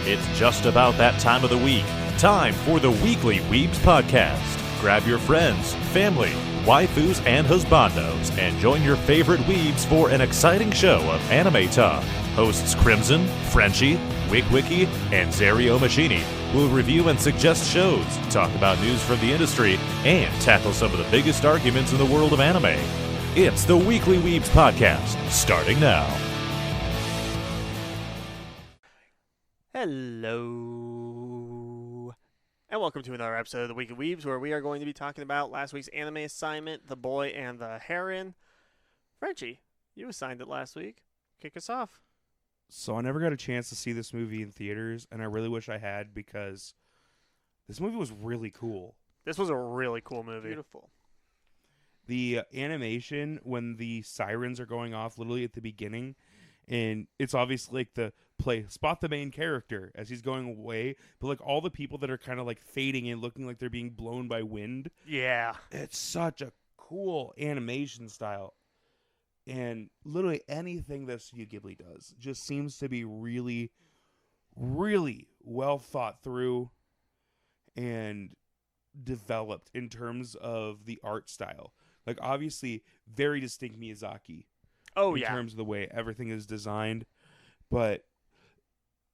It's just about that time of the week. Time for the Weekly Weebs Podcast. Grab your friends, family, waifus, and husbandos, and join your favorite weebs for an exciting show of anime talk. Hosts Crimson, Frenchie, Wigwiki, and Zario Machini will review and suggest shows, talk about news from the industry, and tackle some of the biggest arguments in the world of anime. It's the Weekly Weebs Podcast, starting now. Hello, and welcome to another episode of the Weekly Weebs, where we are going to be talking about last week's anime assignment, The Boy and the Heron. Frenchie, you assigned it last week. Kick us off. So I never got a chance to see this movie in theaters, and I really wish I had because this movie was really cool. This was a really cool movie. Beautiful. The animation when the sirens are going off literally at the beginning, and it's obviously like the play spot the main character as he's going away, but like all the people that are kind of like fading in, looking like they're being blown by wind. Yeah. It's such a cool animation style. And literally anything that Studio Ghibli does just seems to be really, really well thought through and developed in terms of the art style. Like, obviously, very distinct Miyazaki. Oh, in yeah. terms of the way everything is designed. But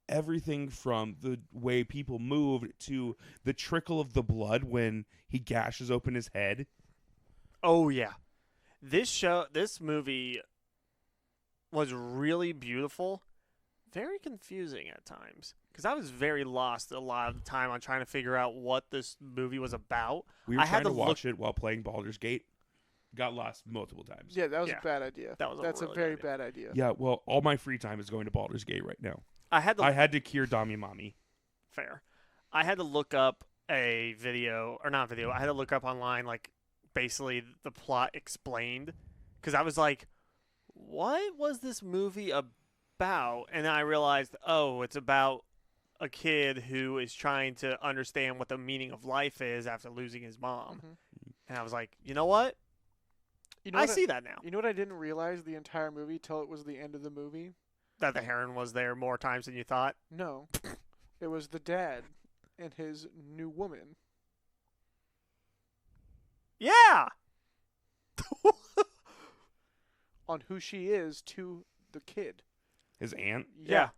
everything from the way people moved to the trickle of the blood when he gashes open his head. Oh, yeah. This movie was really beautiful, very confusing at times, because I was very lost a lot of the time on trying to figure out what this movie was about. We were I had trying to to watch it while playing Baldur's Gate. Got lost multiple times. Yeah, that was Yeah. a bad idea. That's a really very bad bad idea. Yeah, well, all my free time is going to Baldur's Gate right now. I had to cure Dami Mami. Fair. I had to look up a video, or not video, I had to look up online, like, basically the plot explained, because I was like, what was this movie about? And then I realized, oh, it's about a kid who is trying to understand what the meaning of life is after losing his mom. Mhm. And I was like, you know what? I see that now. You know what I didn't realize the entire movie till it was the end of the movie? That the Heron was there more times than you thought. No. It was the dad and his new woman. Yeah! On who she is to the kid. His aunt? Yeah.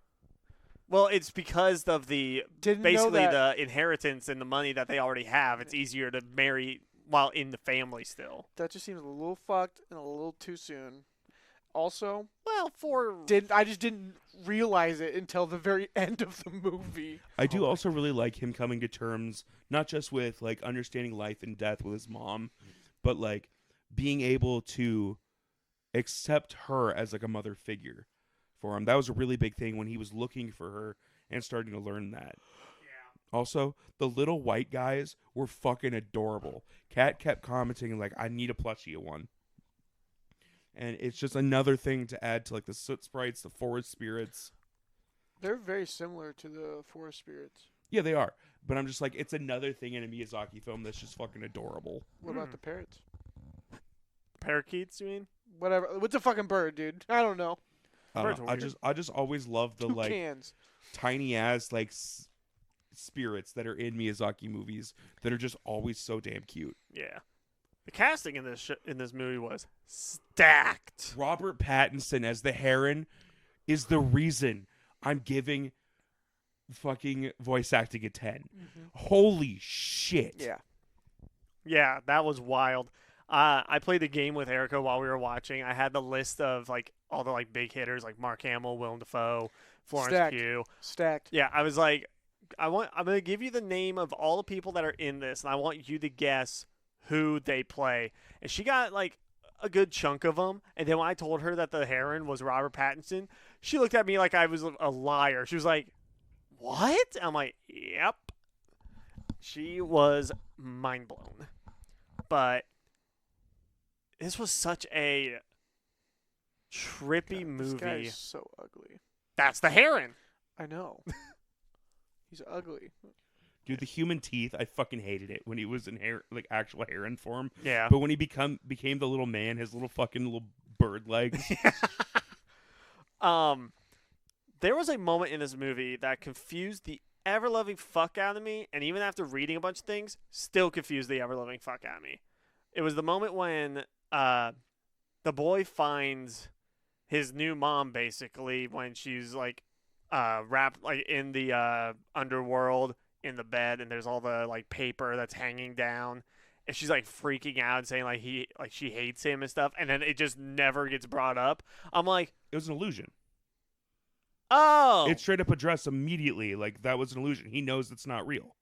Well, it's because of the Didn't basically know that. the inheritance and the money that they already have. It's easier to marry while in the family still. That just seems a little fucked and a little too soon. Also, Well, I just didn't realize it until the very end of the movie. I do also really like him coming to terms, not just with like understanding life and death with his mom, but like being able to accept her as like a mother figure for him. That was a really big thing when he was looking for her and starting to learn that. Also, the little white guys were fucking adorable. Kat kept commenting like, I need a plushie of one. And it's just another thing to add to like the soot sprites, the forest spirits. They're very similar to the forest spirits. Yeah, they are. But I'm just like, it's another thing in a Miyazaki film that's just fucking adorable. What about the parrots? parakeets, you mean? Whatever. What's a fucking bird, dude? I don't know. Birds are I weird. just always love the like Toucans. tiny ass like spirits that are in Miyazaki movies that are just always so damn cute. Yeah. The casting in this movie was stacked. Robert Pattinson as the Heron is the reason I'm giving fucking voice acting a 10. Holy shit. Yeah. Yeah, that was wild. I played the game with Erica while we were watching. I had the list of like all the like big hitters like Mark Hamill, Willem Dafoe, Florence Stacked. Pugh. Stacked. Yeah, I was like, I'm gonna give you the name of all the people that are in this, and I want you to guess who they play. And she got like a good chunk of them. And then when I told her that the Heron was Robert Pattinson, she looked at me like I was a liar. She was like, "What?" I'm like, "Yep." She was mind blown. But this was such a trippy God, movie. This guy is so ugly. That's the Heron. I know. He's ugly. Dude, the human teeth, I fucking hated it when he was in like actual Heron form. Yeah. But when he became the little man, his little fucking little bird legs. There was a moment in this movie that confused the ever-loving fuck out of me, and even after reading a bunch of things, still confused the ever-loving fuck out of me. It was the moment when the boy finds his new mom, basically, when she's like wrapped like in the underworld in the bed, and there's all the like paper that's hanging down, and she's like freaking out and saying she hates him and stuff, and then it just never gets brought up. I'm like, It was an illusion. oh, It's straight up addressed immediately. Like, that was an illusion. He knows it's not real.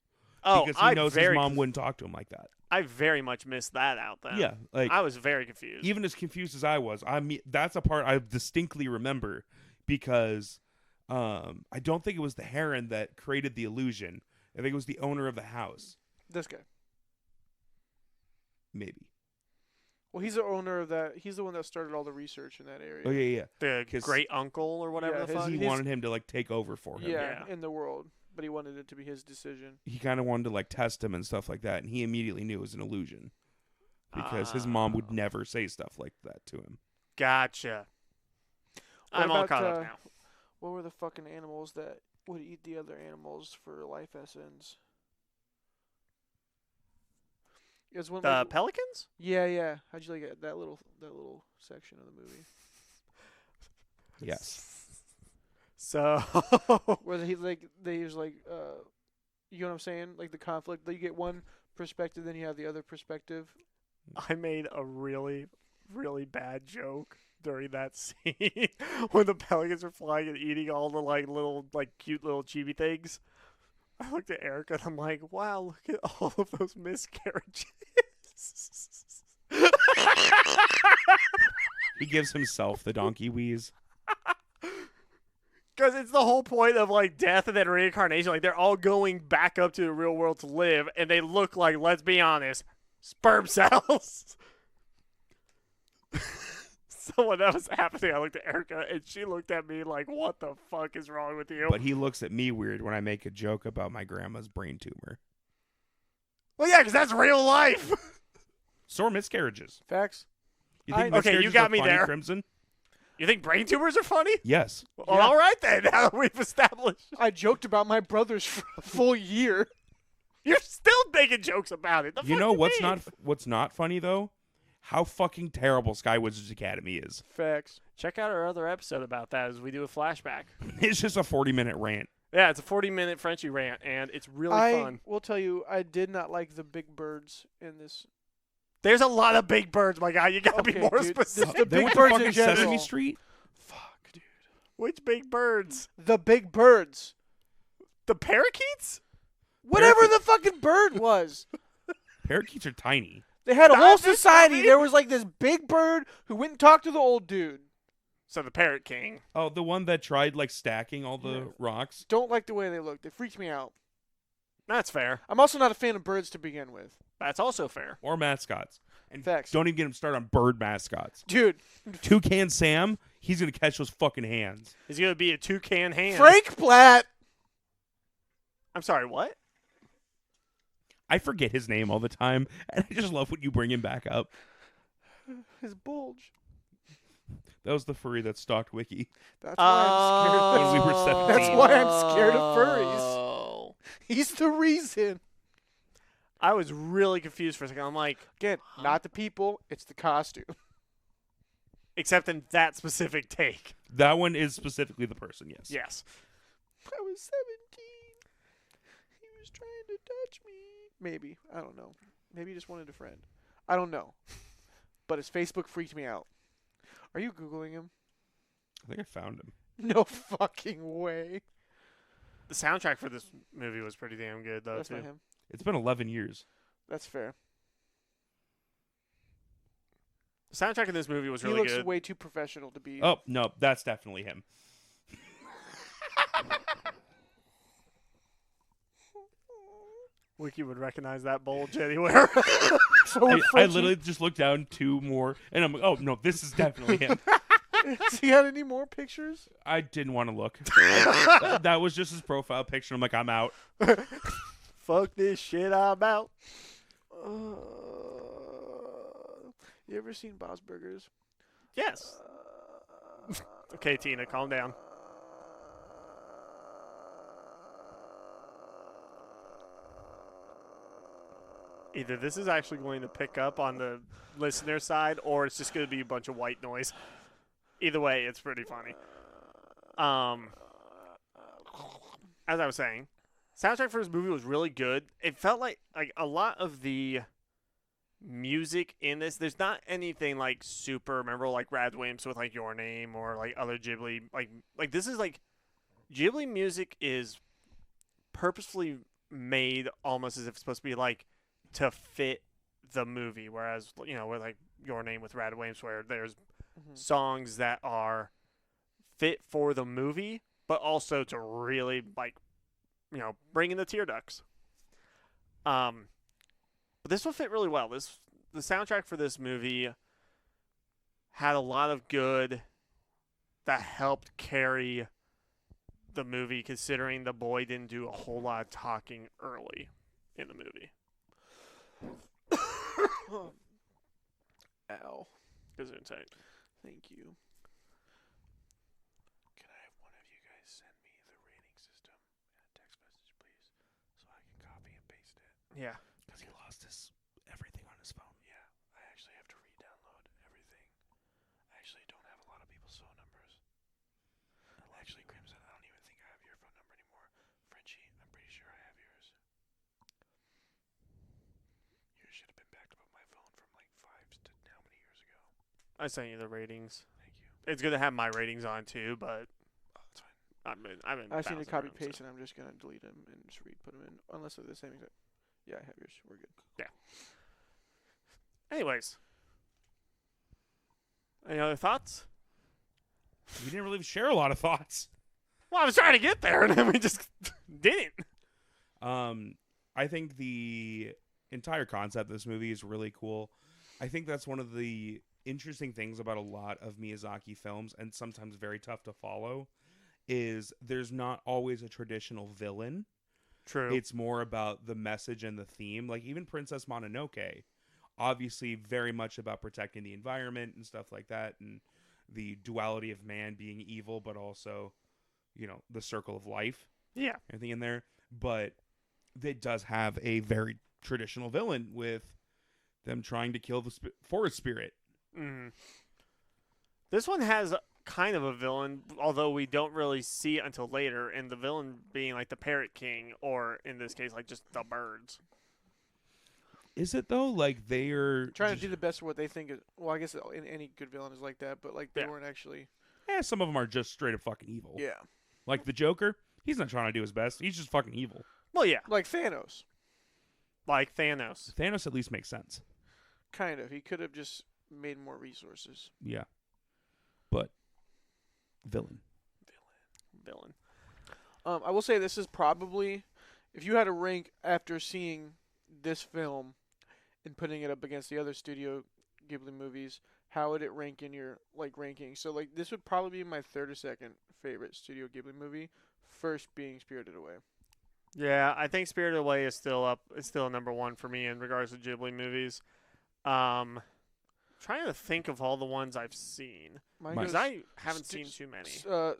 oh, Because he knows his mom wouldn't talk to him like that. I very much missed that out then. Yeah. Like, I was very confused. even as confused as I was, that's a part I distinctly remember because I don't think it was the Heron that created the illusion. I think it was the owner of the house. This guy. Maybe. Well, he's the owner of that. He's the one that started all the research in that area. Oh, yeah. the 'Cause- great uncle or whatever Yeah, the fuck. He his- wanted him to, like, take over for him. Yeah, Yeah. in the world. But he wanted it to be his decision. He kind of wanted to, like, test him and stuff like that, and he immediately knew it was an illusion because his mom would never say stuff like that to him. Gotcha. What I'm all about, caught up now. What were the fucking animals that would eat the other animals for life essence? It was one The like, pelicans? yeah. How'd you like it? That little section of the movie Yes. So where he like they was like you know what I'm saying? Like the conflict. You get one perspective, then you have the other perspective. I made a really, really bad joke during that scene when the pelicans are flying and eating all the like little like cute little chibi things. I looked at Erica and I'm like, wow, look at all of those miscarriages. He gives himself the donkey wheeze. Because it's the whole point of like death and then reincarnation. Like they're all going back up to the real world to live, and they look like, let's be honest, sperm cells. So when that was happening, I looked at Erica, and she looked at me like, what the fuck is wrong with you? But he looks at me weird when I make a joke about my grandma's brain tumor. Well, yeah, because that's real life. So are miscarriages. Facts. You think Okay, miscarriages you got are me funny, there. Crimson? You think brain tumors are funny? Yes. Well, Yeah. all right then. Now that we've established, I joked about my brothers for a full year. you're still making jokes about it. The You fuck know what's mean? what's not funny though? How fucking terrible Sky Wizards Academy is. Facts. Check out our other episode about that as we do a flashback. It's just a 40-minute rant. Yeah, it's a 40-minute Frenchie rant, and it's really I fun. will tell you, I did not like the big birds in this. There's a lot of big birds, my guy. You gotta be Okay, more dude, specific. the They big went to birds in fucking general. Sesame Street? Fuck, dude. Which big birds? The big birds. The parakeets? Whatever the fucking bird was. Parakeets are tiny. They had a whole Not this society. movie. There was like this big bird who went and talked to the old dude. So the parrot king. Oh, the one that tried like stacking all the Yeah. rocks. Don't like the way they looked. They freaked me out. That's fair. I'm also not a fan of birds to begin with. That's also fair. Or mascots. And Facts. don't even get him started on bird mascots. Dude, Toucan Sam, he's going to catch those fucking hands. He's gonna be a toucan hand. Frank Platt. I'm sorry, what? I forget his name all the time, and I just love when you bring him back up. His bulge. That was the furry that stalked Wiki. That's why I'm scared. When we were 17. That's why I'm scared of furries. Oh. He's the reason. I was really confused for a second. I'm like, Again, not the people. It's the costume. except in that specific take. That one is specifically the person, yes. Yes. I was 17. He was trying to touch me. Maybe. I don't know. Maybe he just wanted a friend. I don't know. But his Facebook freaked me out. Are you Googling him? I think I found him. No fucking way. The soundtrack for this movie was pretty damn good, though, That's too. not him. It's been 11 years. That's fair. The soundtrack in this movie was He really looks good. way too professional to be. Oh, no, that's definitely him. Wiki would recognize that bulge anywhere. So I Frenchie- literally just looked down two more, and I'm like, oh, no, this is definitely him. Has he had any more pictures? I didn't want to look. That was just his profile picture. I'm like, I'm out. Fuck this shit, I'm out. You ever seen Bob's Burgers? Yes. Okay, Tina, calm down. Either this is actually going to pick up on the listener side, or it's just going to be a bunch of white noise. Either way, it's pretty funny. As I was saying, soundtrack for this movie was really good. It felt like a lot of the music in this, there's not anything like super memorable like Rad Wimps with like Your Name or like other Ghibli like this is like Ghibli music is purposefully made almost as if it's supposed to be like to fit the movie, whereas with like Your Name with Rad Wimps where there's songs that are fit for the movie but also to really like bring in the tear ducts. But this will fit really well. The soundtrack for this movie had a lot of good that helped carry the movie, considering the boy didn't do a whole lot of talking early in the movie. Ow. Gesundheit. Thank you. Can I have one of you guys send me the rating system in a text message, please, so I can copy and paste it? Yeah. Because he lost everything on his phone. Yeah, I actually have to re-download everything. I actually don't have a lot of people's phone numbers. Actually, Crimson, I don't even think I have your phone number anymore. Frenchie, I'm pretty sure I have yours. Yours should have been backed up on my phone from like 5 to how many years ago? I sent you the ratings. Thank you. It's good to have my ratings on too, but Oh, that's fine. I've been I just need to bouncing copy around, paste so. and I'm just gonna delete them and just put them in unless they're the same exact. Yeah, I have yours. We're good. Anyways, any other thoughts? We didn't really share a lot of thoughts. Well, I was trying to get there, and then we just didn't. I think the entire concept of this movie is really cool. I think that's one of the interesting things about a lot of Miyazaki films, and sometimes very tough to follow, is there's not always a traditional villain. True. It's more about the message and the theme. Like even Princess Mononoke, obviously very much about protecting the environment and stuff like that, and the duality of man being evil, but also, the circle of life. Yeah. Everything in there. But it does have a very traditional villain with them trying to kill the forest spirit. Mm-hmm. This one has kind of a villain, although we don't really see it until later, and the villain being like the Parrot King, or in this case, like just the birds. Is it though? Like they are Trying to do the best for what they think is. Well, I guess in any good villain is like that, but like they Yeah. weren't actually. some of them are just straight up fucking evil. Yeah. Like the Joker, he's not trying to do his best. He's just fucking evil. Well, yeah, Like Thanos. like Thanos. Thanos at least makes sense. Kind of. He could have just made more resources. Yeah. But villain. Villain. I will say this is probably, if you had to rank after seeing this film and putting it up against the other Studio Ghibli movies, how would it rank in your ranking? So this would probably be my third or second favorite Studio Ghibli movie. First being Spirited Away. Yeah, I think Spirited Away is still up. It's still number one for me in regards to Ghibli movies. Trying to think of all the ones I've seen Mine because goes I haven't seen too many.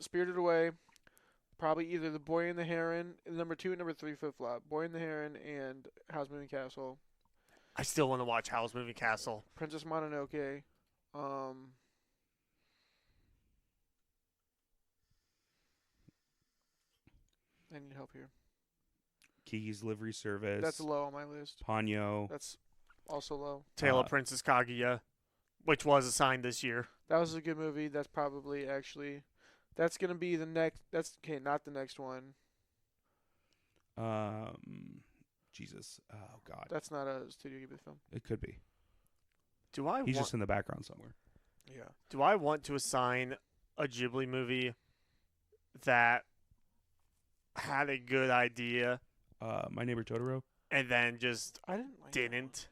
Spirited Away, probably either The Boy and the Heron, number 2 and number 3 flip-flop. Boy and the Heron and Howl's Moving Castle. I still want to watch Howl's Moving Castle. Princess Mononoke. I need help here. Kiki's Livery Service. That's low on my list. Ponyo. That's also low. Tale of Princess Kaguya, which was assigned this year. That was a good movie. That's probably actually. That's gonna be the next. That's okay. Not the next one. Jesus. Oh God. That's not a Studio Ghibli film. It could be. Do I He's want? just in the background somewhere. Yeah. Do I want to assign a Ghibli movie that had a good idea My Neighbor Totoro. and then just I didn't like that one. didn't?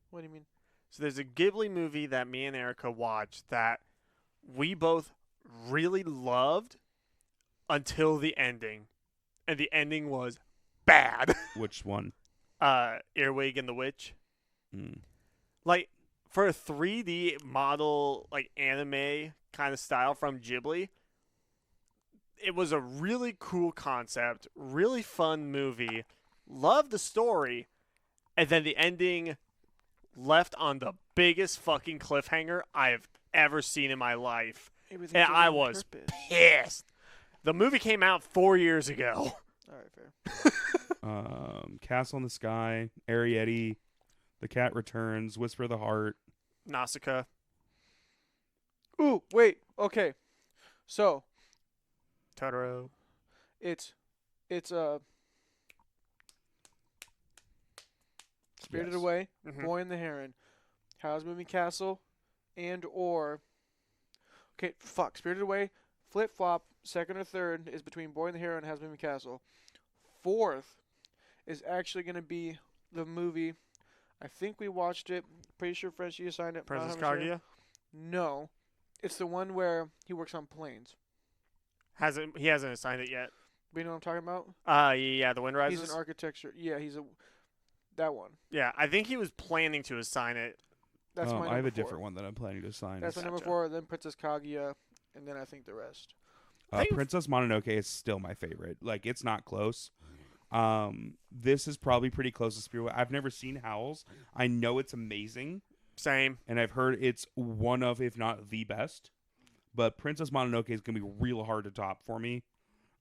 What do you mean? So there's a Ghibli movie that me and Erica watched that we both really loved until the ending. And the ending was bad. Which one? Earwig and the Witch. Mm. Like, for a 3D model, like, anime kind of style from Ghibli, it was a really cool concept, really fun movie. Loved the story. and then the ending left on the biggest fucking cliffhanger I have ever seen in my life. Maybe they And did it I on was purpose. pissed. The movie came out 4 years ago. All right, fair. Castle in the Sky, Arrietty, The Cat Returns, Whisper of the Heart. Nausicaa. Ooh, wait. Okay. So, Totoro. it's Spirited Yes. Away, Mhm. Boy and the Heron, Howl's Moving Castle, and or Spirited Away, flip flop. Second or third is between Boy and the Heron and Howl's Moving Castle. Fourth is actually going to be the movie. I think we watched it. Pretty sure Frenchie assigned it. Princess 100% sure. Kaguya. No, it's the one where he works on planes. He hasn't assigned it yet. Do you know what I'm talking about? Yeah, The Wind Rises. He's an architecture. Yeah, that one. Yeah, I think he was planning to assign it. That's my number I have a 4. different one that I'm planning to assign. That's my number Gotcha. 4. Then Princess Kaguya, and then I think the rest. Princess Mononoke is still my favorite. Like, it's not close. This is probably pretty close to Spirit. I've never seen Howl's. I know it's amazing, Same. and I've heard it's one of, if not the best. But Princess Mononoke is going to be real hard to top for me.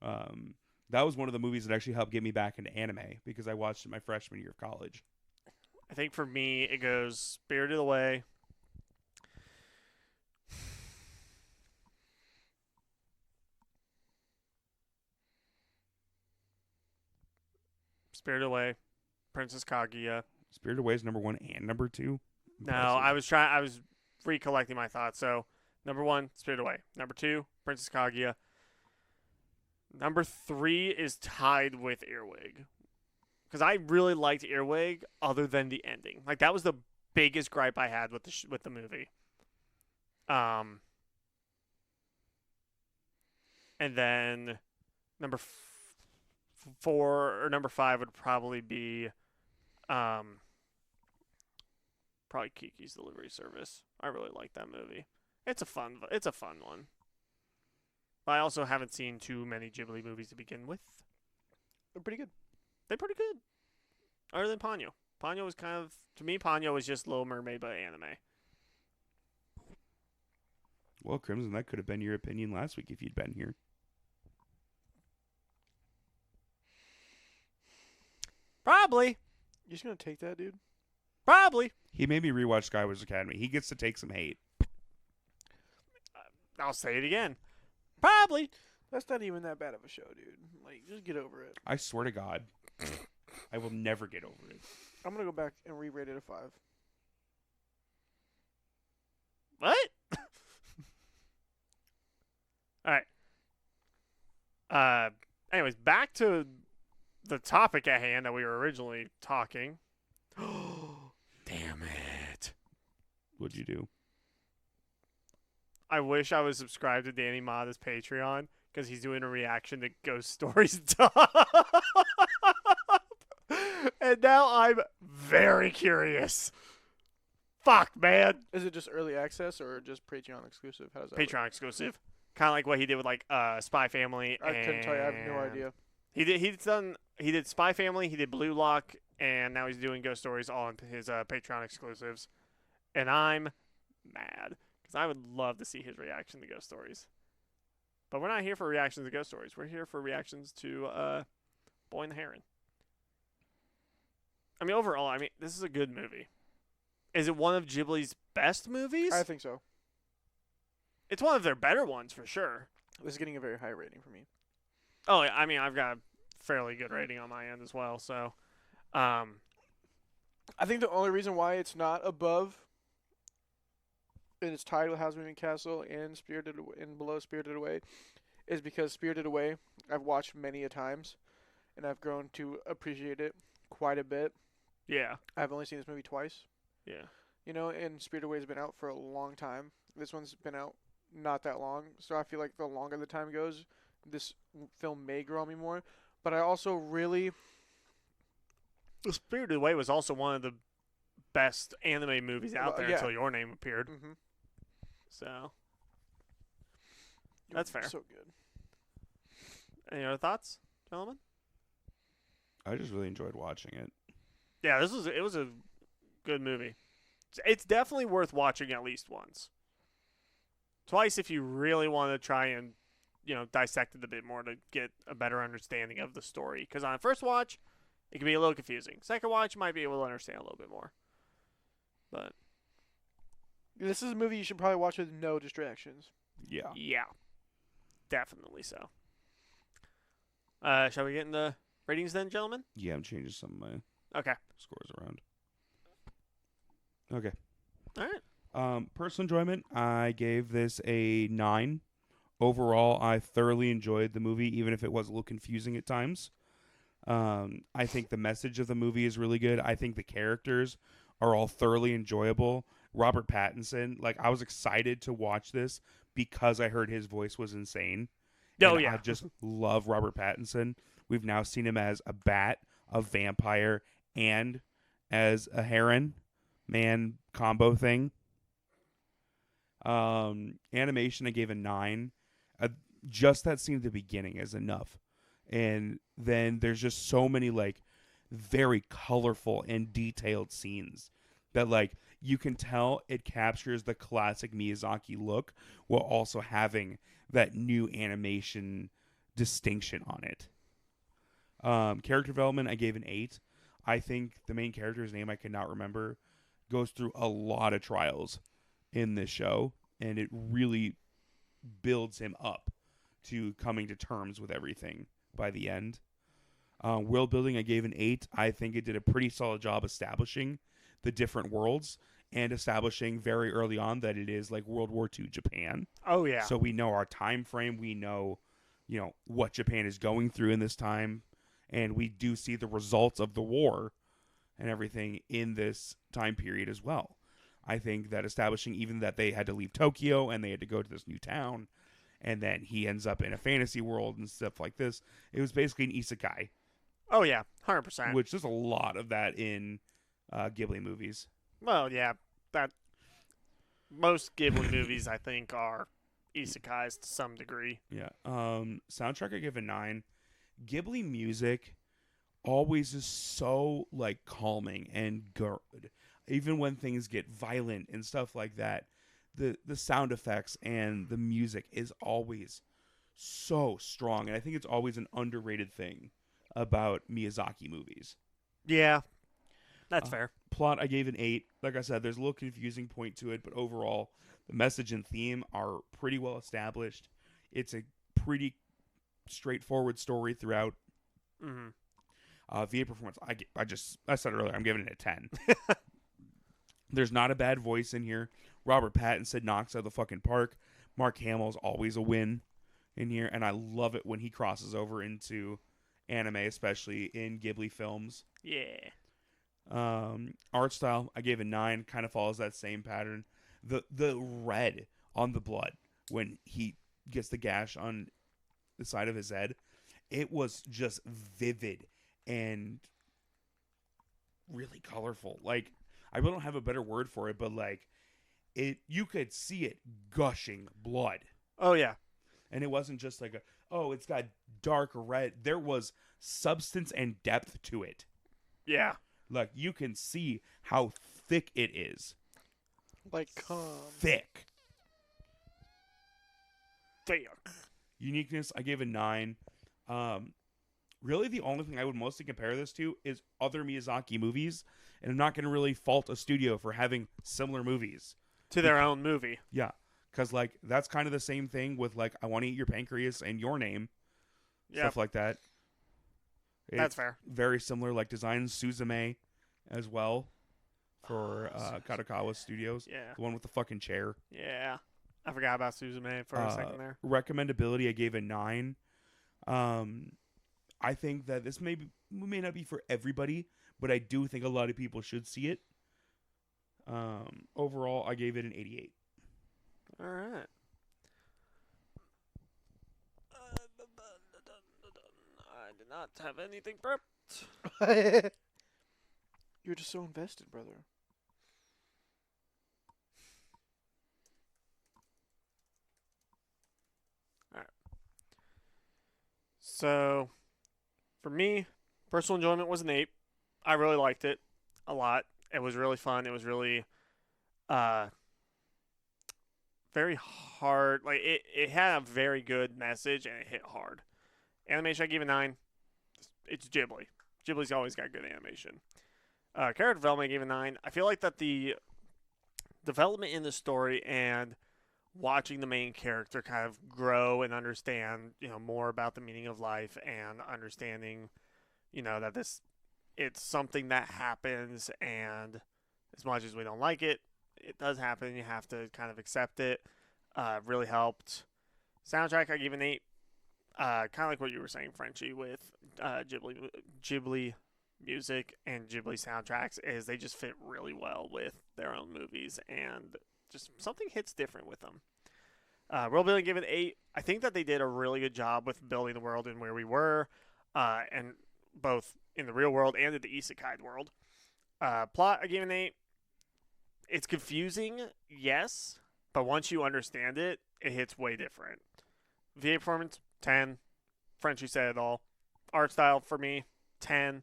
That was one of the movies that actually helped get me back into anime because I watched it my freshman year of college. I think for me, it goes Spirited Away. Spirited Away, Princess Kaguya. Spirited Away is number 1 and number 2. No, I was recollecting my thoughts. So, number 1, Spirited Away. Number 2, Princess Kaguya. Number 3 is tied with Earwig. Because I really liked Earwig other than the ending. Like, that was the biggest gripe I had with the movie. And then number 4 or number 5 would probably be probably Kiki's Delivery Service. I really like that movie. It's a fun one. I also haven't seen too many Ghibli movies to begin with. They're pretty good. They're pretty good. Other than Ponyo. Ponyo was kind of, to me, Ponyo was just Little Mermaid but anime. Well, Crimson, that could have been your opinion last week if you'd been here. Probably. You just gonna take that, dude? Probably. He made me rewatch Skywars Academy. He gets to take some hate. I'll say it again. Probably. That's not even that bad of a show, dude. Like, just get over it. I swear to God, I will never get over it. I'm gonna go back and re-rate it a 5. What? All right. Anyways, back to the topic at hand that we were originally talking. Damn it. What'd you do? I wish I was subscribed to Danny Mata's Patreon because he's doing a reaction to Ghost Stories Top. And now I'm very curious. Fuck, man. Is it just early access or just Patreon exclusive? How does that Patreon exclusive. Kind of like what he did with like Spy Family. work? I couldn't tell you. I have no and- idea. He did Spy Family, he did Blue Lock, and now he's doing Ghost Stories all on his Patreon exclusives. And I'm mad because I would love to see his reaction to Ghost Stories. But we're not here for reactions to Ghost Stories. We're here for reactions to Boy and the Heron. I mean, overall, this is a good movie. Is it one of Ghibli's best movies? I think so. It's one of their better ones for sure. This is getting a very high rating for me. Oh, I mean, I've got a fairly good rating on my end as well. So, I think the only reason why it's not above and it's tied with Howl's Moving Castle and below Spirited Away is because Spirited Away I've watched many a times and I've grown to appreciate it quite a bit. yeah, I've only seen this movie twice. yeah. You know, and Spirited Away has been out for a long time. This one's been out not that long, so I feel like the longer the time goes, this film may grow on me more. But I also really... The Spirited Away was also one of the best anime movies out Well, there yeah. until your name appeared. Mm-hmm. So, that's fair. So good. Any other thoughts, gentlemen? I just really enjoyed watching it. Yeah, it was a good movie. It's definitely worth watching at least once. Twice if you really want to try and, dissect it a bit more to get a better understanding of the story. Because on first watch, it can be a little confusing. Second watch, you might be able to understand a little bit more. But This is a movie you should probably watch with no distractions. Yeah. yeah, definitely so. Shall we get into ratings then, gentlemen? Yeah, I'm changing some of my Okay. scores around. Okay. All right. Personal enjoyment, I gave this a 9. Overall, I thoroughly enjoyed the movie, even if it was a little confusing at times. I think the message of the movie is really good. I think the characters are all thoroughly enjoyable. Robert Pattinson, like, I was excited to watch this because I heard his voice was insane. Oh, And yeah. I just love Robert Pattinson. We've now seen him as a bat, a vampire, and as a heron man combo thing. Animation, I gave a 9. Just that scene at the beginning is enough. And then there's just so many, like, very colorful and detailed scenes that, like, you can tell it captures the classic Miyazaki look while also having that new animation distinction on it. Character development, I gave an 8. I think the main character's name I cannot remember goes through a lot of trials in this show, and it really builds him up to coming to terms with everything by the end. World building, I gave an 8. I think it did a pretty solid job establishing the different worlds and establishing very early on that it is like World War II Japan. Oh, yeah. So we know our time frame. We know, what Japan is going through in this time. And we do see the results of the war and everything in this time period as well. I think that establishing even that they had to leave Tokyo and they had to go to this new town, and then he ends up in a fantasy world and stuff like this. It was basically an isekai, Oh, yeah. 100%. which there's a lot of that in Ghibli movies. Well, yeah. That most Ghibli movies, I think, are isekais to some degree. Yeah. Soundtrack, I give a 9. Ghibli music always is so, like, calming and good. Even when things get violent and stuff like that, the sound effects and the music is always so strong. And I think it's always an underrated thing about Miyazaki movies. Yeah. That's fair. Plot, I gave an 8. Like I said, there's a little confusing point to it, but overall, the message and theme are pretty well established. It's a pretty straightforward story throughout. Mm-hmm. VA performance, I said earlier, I'm giving it a 10. There's not a bad voice in here. Robert Pattinson knocks out of the fucking park. Mark Hamill's always a win in here, and I love it when he crosses over into anime, especially in Ghibli films. Yeah. Art style, I gave a 9. Kind of follows that same pattern. The red on the blood when he gets the gash on the side of his head, it was just vivid and really colorful. Like, I really don't have a better word for it, but like you could see it gushing blood. Oh, yeah. And it wasn't just like it's got dark red. There was substance and depth to it. Yeah. Like, you can see how thick it is. Like, Thick. Thick. Uniqueness, I gave a 9. Really, the only thing I would mostly compare this to is other Miyazaki movies, and I'm not going to really fault a studio for having similar movies. To their own movie. Yeah, because, like, that's kind of the same thing with, like, I Want to Eat Your Pancreas and Your Name. Yeah. Stuff like that. That's It's fair. very similar, like, design Suzume as well for Kadokawa Studios. Yeah. The one with the fucking chair. Yeah. I forgot about Suzume for a second there. Recommendability, I gave a 9. I think that this may not be for everybody, but I do think a lot of people should see it. Overall, I gave it an 88. All right. I did not have anything prepped. You're just so invested, brother. So, for me, personal enjoyment was an 8. I really liked it. a lot. It was really fun. It was really very hard. Like it had a very good message and it hit hard. Animation, I give it 9. It's Ghibli. Ghibli's always got good animation. Character development, I gave it 9. I feel like that the development in the story and watching the main character kind of grow and understand, more about the meaning of life and understanding, that it's something that happens, and as much as we don't like it, it does happen. You have to kind of accept it. Really helped. Soundtrack, I give an 8. Kind of like what you were saying, Frenchie, with Ghibli music and Ghibli soundtracks, is they just fit really well with their own movies, and just something hits different with them. World building, give it 8. I think that they did a really good job with building the world and where we were, and both in the real world and in the isekai world. Plot, I give an 8. It's confusing, yes, but once you understand it, it hits way different. VA performance, 10. Frenchie said it all. Art style for me, 10.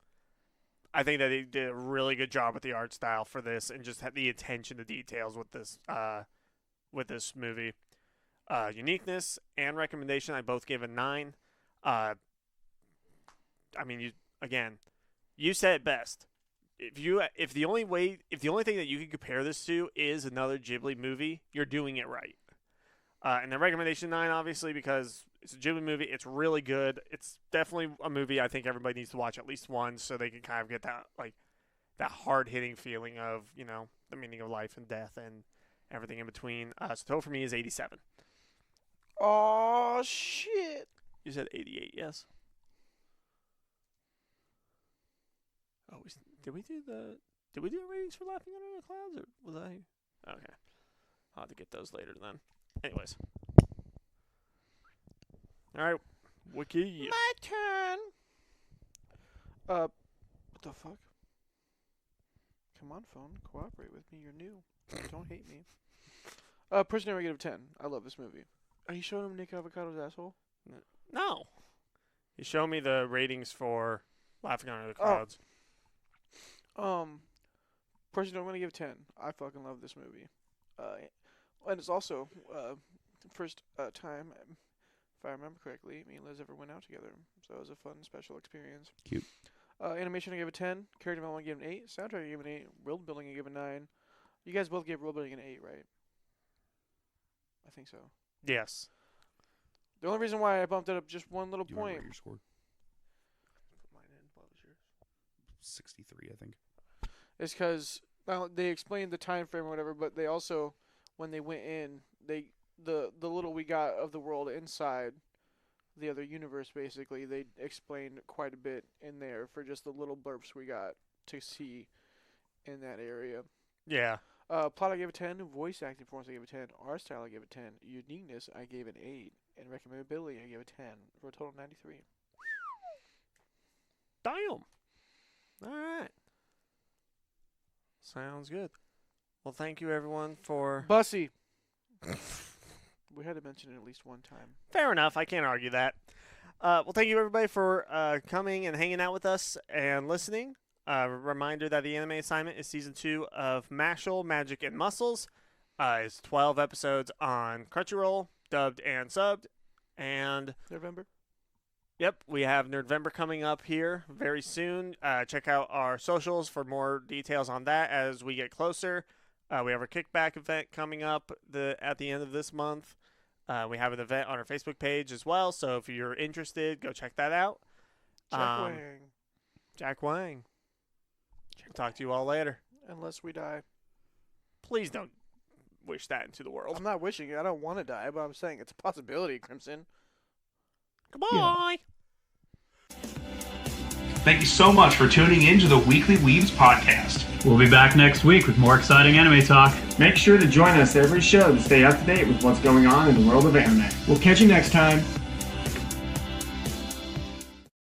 I think that they did a really good job with the art style for this, and just had the attention to details with this movie. Uniqueness and recommendation, I both gave a 9. I mean, you said it best. If the only thing that you can compare this to is another Ghibli movie, you're doing it right. And the recommendation 9, obviously, because it's a Ghibli movie. It's really good. It's definitely a movie I think everybody needs to watch at least once, so they can kind of get that hard-hitting feeling of, the meaning of life and death and everything in between. So total for me is 87. Oh, shit. You said 88, yes? Oh, did we do the ratings for Laughing Under the Clouds, or was I? Okay. I'll have to get those later then. Anyways. All right. Wiki. My turn. What the fuck? Come on, phone. Cooperate with me. You're new. Don't hate me. Prisoner, I give it 10. I love this movie. Are you showing him Nick Avocado's asshole? No. You show me the ratings for Laughing Under the Clouds. Prisoner, I'm gonna give it 10. I fucking love this movie. And it's also first time, if I remember correctly, me and Liz ever went out together. So it was a fun, special experience. Cute. Animation, I gave it 10. Character development, I gave it an 8. Soundtrack, I gave it an 8. World building, I gave it a 9. You guys both gave world building an 8, right? I think so. Yes. The only reason why I bumped it up just one little Do you point. remember your score? Put mine in. What was yours? 63, I think. Is because they explained the time frame or whatever, but they also, when they went in, the little we got of the world inside the other universe, basically, they explained quite a bit in there for just the little burps we got to see in that area. Yeah. Plot, I gave it 10. Voice acting performance, I gave it 10. Art style, I gave it 10. Uniqueness, I gave it 8. And recommendability, I gave it 10. For a total of 93. Damn. All right. Sounds good. Well, thank you, everyone, for... Bussy. We had to mention it at least one time. Fair enough. I can't argue that. Well, thank you, everybody, for coming and hanging out with us and listening. Reminder that the anime assignment is Season 2 of Mashal, Magic, and Muscles. It's 12 episodes on Crunchyroll, dubbed and subbed. And November? Yep, we have Nerdvember coming up here very soon. Check out our socials for more details on that as we get closer. We have our kickback event coming up at the end of this month. We have an event on our Facebook page as well, so if you're interested, go check that out. Jack Wang. We'll talk to you all later. Unless we die. Please don't wish that into the world. I'm not wishing it. I don't want to die, but I'm saying it's a possibility, Crimson. Goodbye. Yeah. Thank you so much for tuning in to the Weekly Weebs podcast. We'll be back next week with more exciting anime talk. Make sure to join us every show to stay up to date with what's going on in the world of anime. We'll catch you next time.